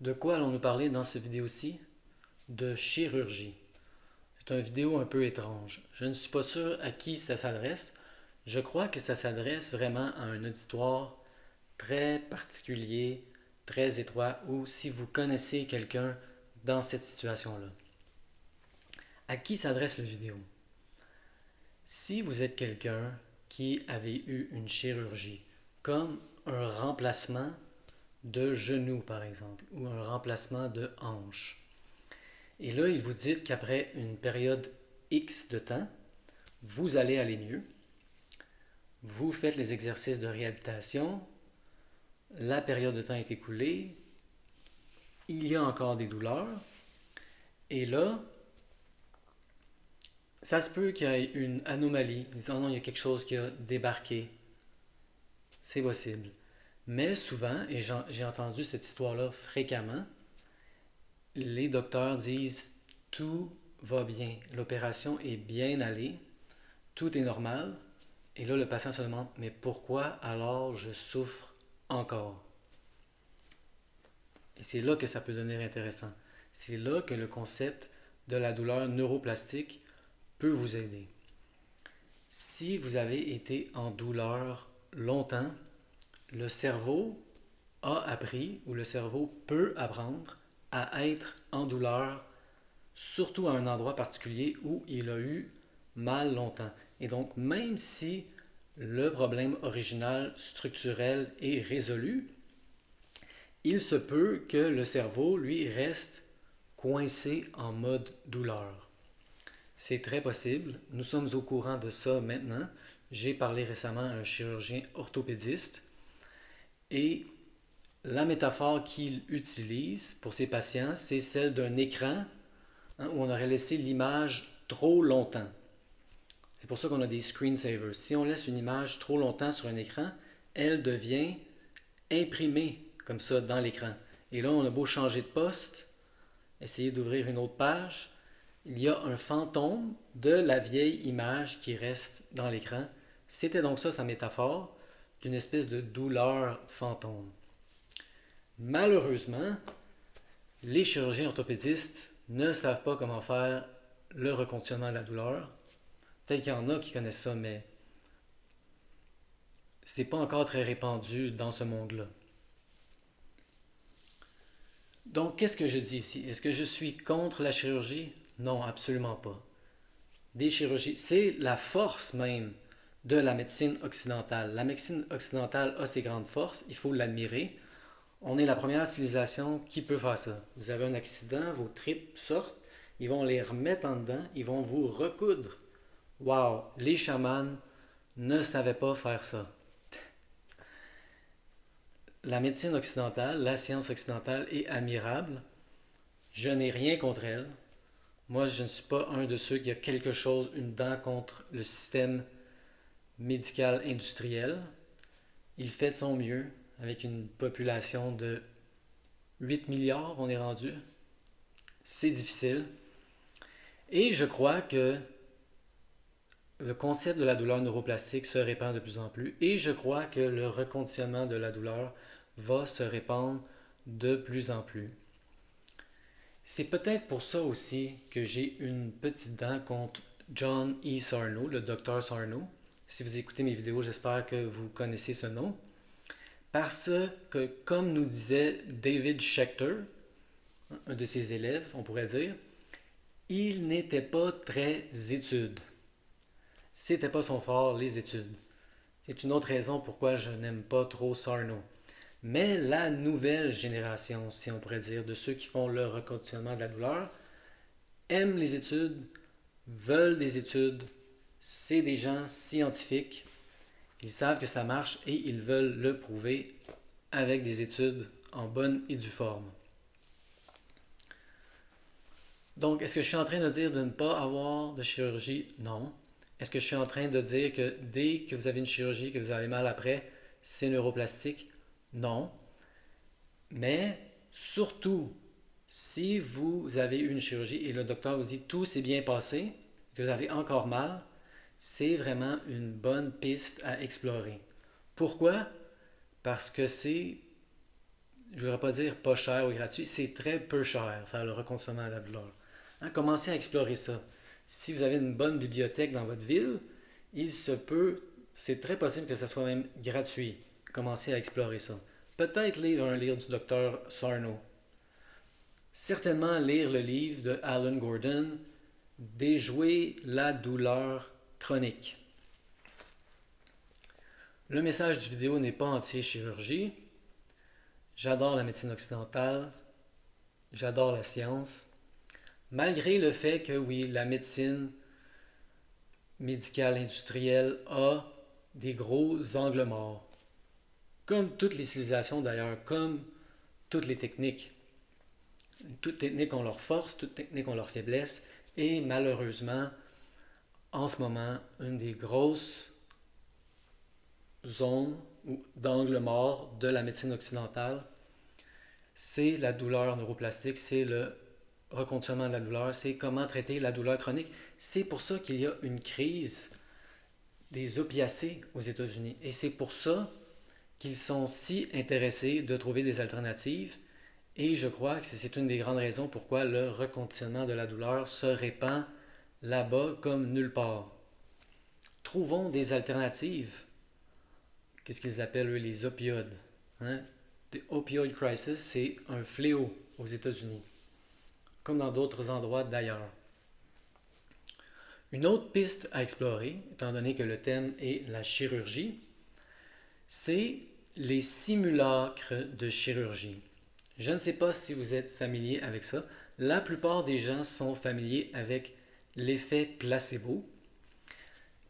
De quoi allons-nous parler dans cette vidéo-ci? De chirurgie. C'est une vidéo un peu étrange. Je ne suis pas sûr à qui ça s'adresse. Je crois que ça s'adresse vraiment à un auditoire très particulier, très étroit, ou si vous connaissez quelqu'un dans cette situation-là. À qui s'adresse la vidéo? Si vous êtes quelqu'un qui avait eu une chirurgie, comme un remplacement de genou par exemple, ou un remplacement de hanche, et là, il vous dit qu'après une période X de temps, vous allez aller mieux. Vous faites les exercices de réhabilitation. La période de temps est écoulée. Il y a encore des douleurs. Et là, ça se peut qu'il y ait une anomalie. Ils disent, oh non, il y a quelque chose qui a débarqué. C'est possible. Mais souvent, et j'ai entendu cette histoire-là fréquemment, les docteurs disent, tout va bien. L'opération est bien allée. Tout est normal. Et là, le patient se demande, mais pourquoi alors je souffre encore? Et c'est là que ça peut devenir intéressant. C'est là que le concept de la douleur neuroplastique peut vous aider. Si vous avez été en douleur longtemps, le cerveau a appris, ou le cerveau peut apprendre, à être en douleur, surtout à un endroit particulier où il a eu mal longtemps. Et donc, même si le problème original structurel est résolu, il se peut que le cerveau, lui, reste coincé en mode douleur. C'est très possible. Nous sommes au courant de ça maintenant. J'ai parlé récemment à un chirurgien orthopédiste et la métaphore qu'il utilise pour ses patients, c'est celle d'un écran, hein, où on aurait laissé l'image trop longtemps. C'est pour ça qu'on a des screensavers. Si on laisse une image trop longtemps sur un écran, elle devient imprimée comme ça dans l'écran. Et là, on a beau changer de poste, essayer d'ouvrir une autre page, il y a un fantôme de la vieille image qui reste dans l'écran. C'était donc ça sa métaphore, d'une espèce de douleur fantôme. Malheureusement, les chirurgiens orthopédistes ne savent pas comment faire le reconditionnement de la douleur. Peut-être qu'il y en a qui connaissent ça, mais c'est pas encore très répandu dans ce monde-là. Donc, qu'est-ce que je dis ici? Est-ce que je suis contre la chirurgie? Non, absolument pas. Des chirurgies, c'est la force même de la médecine occidentale. La médecine occidentale a ses grandes forces, il faut l'admirer. On est la première civilisation qui peut faire ça. Vous avez un accident, vos tripes sortent, ils vont les remettre en dedans, ils vont vous recoudre. Wow, les chamans ne savaient pas faire ça. La médecine occidentale, la science occidentale est admirable. Je n'ai rien contre elle. Moi, je ne suis pas un de ceux qui a quelque chose, une dent contre le système médical industriel. Il fait de son mieux avec une population de 8 milliards, on est rendu. C'est difficile. Et je crois que le concept de la douleur neuroplastique se répand de plus en plus. Et je crois que le reconditionnement de la douleur va se répandre de plus en plus. C'est peut-être pour ça aussi que j'ai une petite dent contre John E. Sarno, le docteur Sarno. Si vous écoutez mes vidéos, j'espère que vous connaissez ce nom. Parce que, comme nous disait David Schechter, un de ses élèves, on pourrait dire, il n'était pas très étude. C'était pas son fort, les études. C'est une autre raison pourquoi je n'aime pas trop Sarno. Mais la nouvelle génération, si on pourrait dire, de ceux qui font le reconditionnement de la douleur, aiment les études, veulent des études. C'est des gens scientifiques. Ils savent que ça marche et ils veulent le prouver avec des études en bonne et due forme. Donc, est-ce que je suis en train de dire de ne pas avoir de chirurgie? Non. Est-ce que je suis en train de dire que dès que vous avez une chirurgie, que vous avez mal après, c'est neuroplastique? Non. Mais surtout, si vous avez eu une chirurgie et le docteur vous dit tout s'est bien passé, que vous avez encore mal, c'est vraiment une bonne piste à explorer. Pourquoi? Parce que c'est je ne voudrais pas dire pas cher ou gratuit, c'est très peu cher faire le reconditionnement à la douleur. Hein, commencez à explorer ça. Si vous avez une bonne bibliothèque dans votre ville, il se peut, c'est très possible que ça soit même gratuit. Commencez à explorer ça. Peut-être lire un livre du docteur Sarno. Certainement lire le livre de Alan Gordon, Déjouer la douleur chronique. Le message du vidéo n'est pas anti-chirurgie. J'adore la médecine occidentale. J'adore la science. Malgré le fait que oui, la médecine médicale industrielle a des gros angles morts. Comme toutes les civilisations d'ailleurs, comme toutes les techniques. Toutes techniques ont leurs forces, toutes techniques ont leurs faiblesses. Et malheureusement, en ce moment, une des grosses zones d'angle mort de la médecine occidentale, c'est la douleur neuroplastique, c'est le reconditionnement de la douleur, c'est comment traiter la douleur chronique. C'est pour ça qu'il y a une crise des opiacés aux États-Unis. Et c'est pour ça qu'ils sont si intéressés de trouver des alternatives. Et je crois que c'est une des grandes raisons pourquoi le reconditionnement de la douleur se répand là-bas comme nulle part. Trouvons des alternatives. Qu'est-ce qu'ils appellent, eux, les opioïdes. Hein? The opioid crisis, c'est un fléau aux États-Unis, comme dans d'autres endroits d'ailleurs. Une autre piste à explorer, étant donné que le thème est la chirurgie, c'est les simulacres de chirurgie. Je ne sais pas si vous êtes familier avec ça. La plupart des gens sont familiers avec l'effet placebo.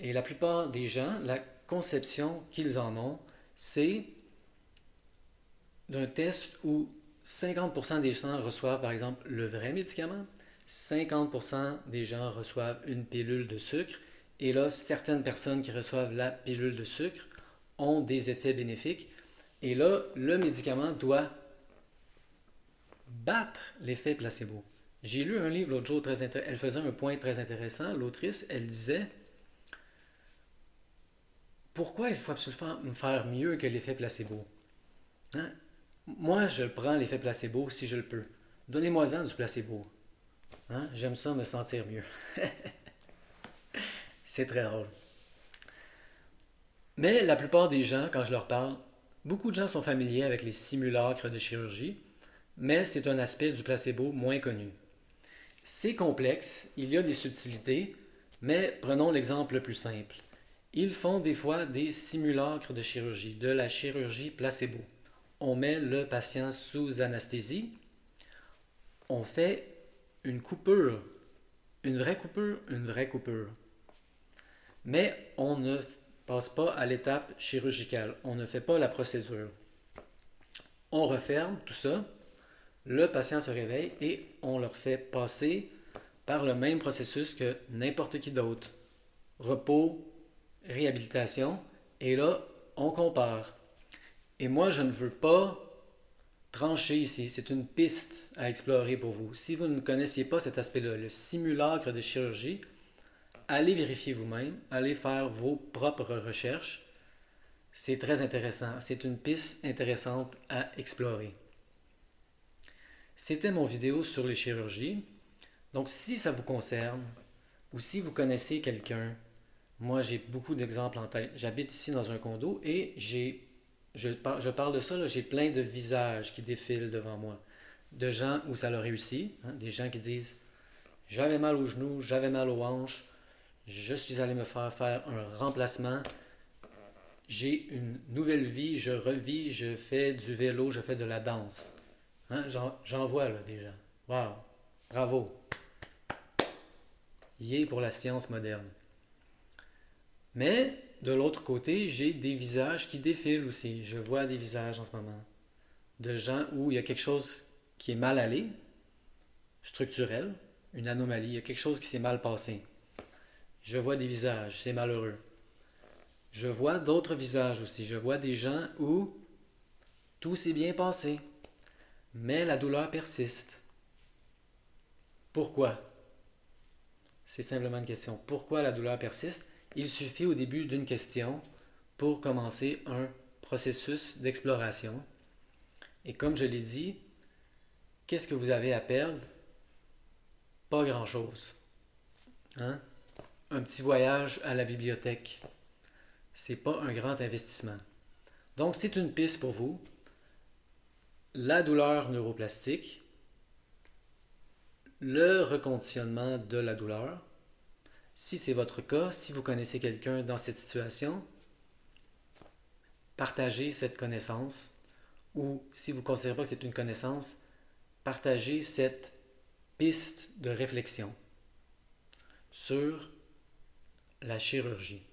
Et la plupart des gens, la conception qu'ils en ont, c'est d'un test où 50% des gens reçoivent par exemple le vrai médicament, 50% des gens reçoivent une pilule de sucre, et là, certaines personnes qui reçoivent la pilule de sucre ont des effets bénéfiques, et là, le médicament doit battre l'effet placebo. J'ai lu un livre l'autre jour, elle faisait un point très intéressant, l'autrice, elle disait pourquoi il faut absolument faire mieux que l'effet placebo? Hein? Moi, je prends l'effet placebo si je le peux. Donnez-moi-en du placebo. Hein? J'aime ça me sentir mieux. C'est très drôle. Mais la plupart des gens, quand je leur parle, beaucoup de gens sont familiers avec les simulacres de chirurgie, mais c'est un aspect du placebo moins connu. C'est complexe, il y a des subtilités, mais prenons l'exemple le plus simple. Ils font des fois des simulacres de chirurgie, de la chirurgie placebo. On met le patient sous anesthésie, on fait une coupure, une vraie coupure, une vraie coupure. Mais on ne passe pas à l'étape chirurgicale, on ne fait pas la procédure. On referme tout ça, le patient se réveille et on leur fait passer par le même processus que n'importe qui d'autre. Repos, réhabilitation, et là, on compare. Et moi, je ne veux pas trancher ici, c'est une piste à explorer pour vous. Si vous ne connaissiez pas cet aspect-là, le simulacre de chirurgie, allez vérifier vous-même, allez faire vos propres recherches. C'est très intéressant, c'est une piste intéressante à explorer. C'était mon vidéo sur les chirurgies. Donc si ça vous concerne, ou si vous connaissez quelqu'un, moi j'ai beaucoup d'exemples en tête. J'habite ici dans un condo et je parle de ça, j'ai plein de visages qui défilent devant moi. De gens où ça leur réussit, hein, des gens qui disent j'avais mal aux genoux, j'avais mal aux hanches, je suis allé me faire un remplacement, j'ai une nouvelle vie, je revis, je fais du vélo, je fais de la danse. Hein, j'en vois là des gens. Wow, bravo. Yé pour la science moderne. Mais de l'autre côté, j'ai des visages qui défilent aussi. Je vois des visages en ce moment. De gens où il y a quelque chose qui est mal allé, structurel, une anomalie, il y a quelque chose qui s'est mal passé. Je vois des visages, c'est malheureux. Je vois d'autres visages aussi. Je vois des gens où tout s'est bien passé, mais la douleur persiste. Pourquoi? C'est simplement une question. Pourquoi la douleur persiste? Il suffit au début d'une question pour commencer un processus d'exploration. Et comme je l'ai dit, qu'est-ce que vous avez à perdre? Pas grand-chose. Hein? Un petit voyage à la bibliothèque, c'est pas un grand investissement. Donc, c'est une piste pour vous. La douleur neuroplastique, le reconditionnement de la douleur. Si c'est votre cas, si vous connaissez quelqu'un dans cette situation, partagez cette connaissance ou si vous ne considérez pas que c'est une connaissance, partagez cette piste de réflexion sur la chirurgie.